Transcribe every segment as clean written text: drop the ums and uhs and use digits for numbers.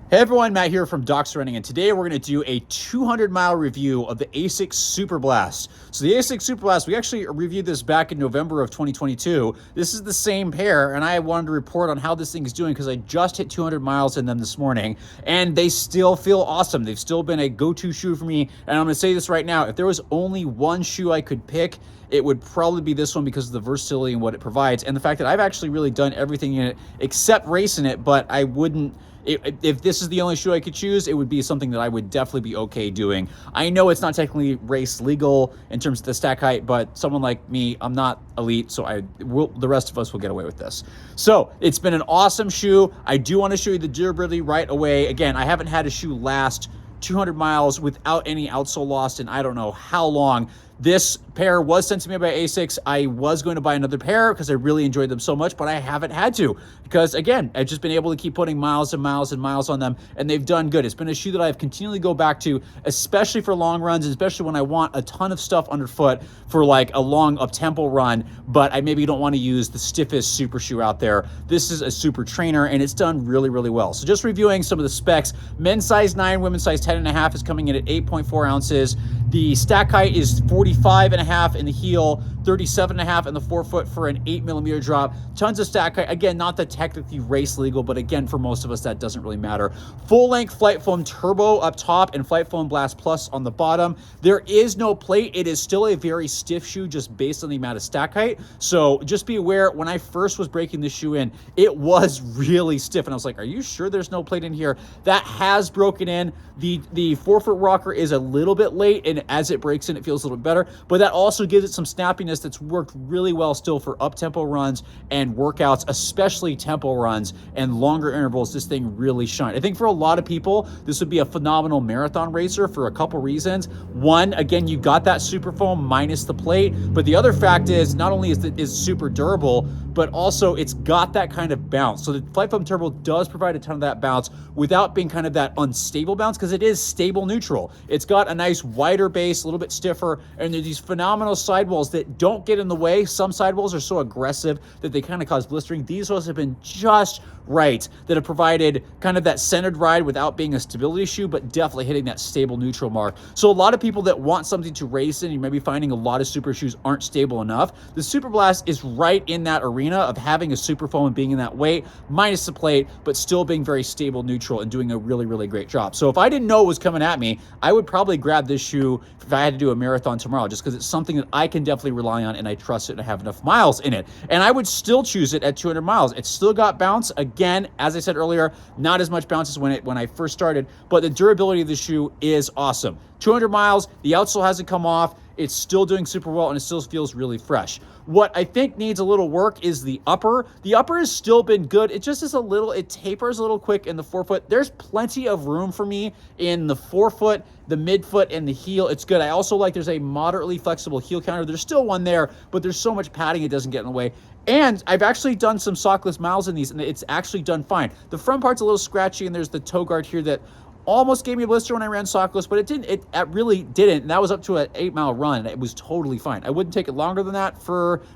Hey everyone, Matt here from Docs Running, and today we're going to do a 200-mile review of the ASICS Superblast. So the ASICS Superblast, we actually reviewed this back in November of 2022. This is the same pair, and I wanted to report on how this thing is doing because I just hit 200 miles in them this morning, and they still feel awesome. They've still been a go-to shoe for me, and I'm going to say this right now. If there was only one shoe I could pick, it would probably be this one because of the versatility and what it provides, and the fact that I've actually really done everything in it except race in it, but I wouldn't... If this is the only shoe I could choose, it would be something that I would definitely be okay doing. I know it's not technically race legal in terms of the stack height, but someone like me, I'm not elite, so the rest of us will get away with this. So it's been an awesome shoe. I do want to show you the durability right away. Again, I haven't had a shoe last 200 miles without any outsole lost in I don't know how long. This pair was sent to me by ASICS. I was going to buy another pair because I really enjoyed them so much, but I haven't had to because, again, I've just been able to keep putting miles and miles and miles on them, and they've done good. It's been a shoe that I've continually go back to, especially for long runs, especially when I want a ton of stuff underfoot for like a long up-tempo run, but I maybe don't want to use the stiffest super shoe out there. This is a super trainer, and it's done really, really well. So just reviewing some of the specs, men's size 9, women's size 10.5 is coming in at 8.4 ounces. The stack height is 45.5 in the heel, 37.5 in the forefoot for an 8mm drop. Tons of stack height. Again, not that technically race legal, but again, for most of us, that doesn't really matter. Full length Flight Foam Turbo up top and Flight Foam Blast Plus on the bottom. There is no plate. It is still a very stiff shoe just based on the amount of stack height. So just be aware, when I first was breaking this shoe in, it was really stiff. And I was like, are you sure there's no plate in here? That has broken in. The forefoot rocker is a little bit late, and as it breaks in, it feels a little bit better. But that also gives it some snappiness that's worked really well still for up-tempo runs and workouts, especially tempo runs and longer intervals. This thing really shined. I think for a lot of people, this would be a phenomenal marathon racer for a couple reasons. One, again, you got that super foam minus the plate, but the other fact is not only is it super durable, but also it's got that kind of bounce. So the Flight Foam Turbo does provide a ton of that bounce without being kind of that unstable bounce, because it is stable neutral. It's got a nice wider base, a little bit stiffer, and there's these phenomenal sidewalls that don't get in the way. Some sidewalls are so aggressive that they kind of cause blistering. These ones have been just right, that have provided kind of that centered ride without being a stability shoe, but definitely hitting that stable neutral mark. So a lot of people that want something to race in, you may be finding a lot of super shoes aren't stable enough. The Superblast is right in that arena of having a super foam and being in that weight, minus the plate, but still being very stable neutral and doing a really, really great job. So if I didn't know it was coming at me, I would probably grab this shoe if I had to do a marathon tomorrow, just because it's something that I can definitely rely on and I trust it and I have enough miles in it. And I would still choose it at 200 miles. It's still got bounce. Again, as I said earlier, not as much bounce as when I first started, but the durability of the shoe is awesome. 200 miles, the outsole hasn't come off. It's still doing super well, and it still feels really fresh. What I think needs a little work is the upper. The upper has still been good. It just is a little, it tapers a little quick in the forefoot. There's plenty of room for me in the forefoot, the midfoot, and the heel. It's good. I also like there's a moderately flexible heel counter. There's still one there, but there's so much padding it doesn't get in the way. And I've actually done some sockless miles in these, and it's actually done fine. The front part's a little scratchy, and there's the toe guard here that almost gave me a blister when I ran sockless, but it didn't. It really didn't. And that was up to an 8-mile run, and it was totally fine. I wouldn't take it longer than that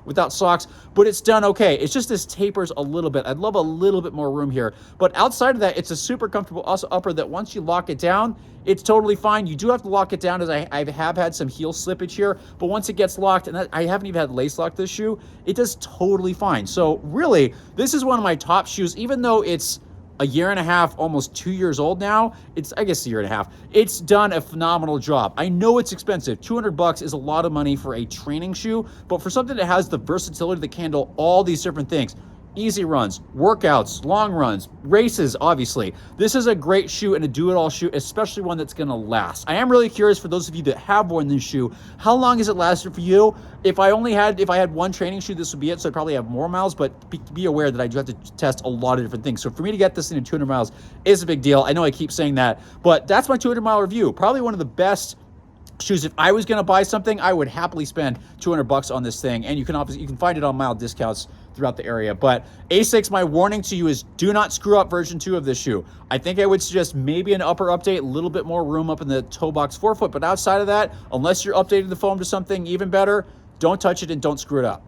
without socks, but it's done okay. It's just this tapers a little bit. I'd love a little bit more room here. But outside of that, it's a super comfortable upper that once you lock it down, it's totally fine. You do have to lock it down, as I have had some heel slippage here, but once it gets locked, and I haven't even had lace lock this shoe, it does totally fine. So really, this is one of my top shoes, even though it's a year and a half, almost 2 years old now. It's, I guess, a year and a half. It's done a phenomenal job. I know it's expensive. $200 is a lot of money for a training shoe, but for something that has the versatility that can handle all these different things, easy runs, workouts, long runs, races, obviously. This is a great shoe and a do-it-all shoe, especially one that's gonna last. I am really curious, for those of you that have worn this shoe, how long has it lasted for you? If I had one training shoe, this would be it, so I'd probably have more miles, but be aware that I do have to test a lot of different things. So for me to get this into 200 miles is a big deal. I know I keep saying that, but that's my 200-mile review. Probably one of the best shoes. If I was going to buy something, I would happily spend $200 on this thing, and you can find it on mile discounts throughout the area. But ASICS, my warning to you is do not screw up version 2 of this shoe. I think I would suggest maybe an upper update, a little bit more room up in the toe box forefoot, but outside of that, unless you're updating the foam to something even better, don't touch it and don't screw it up.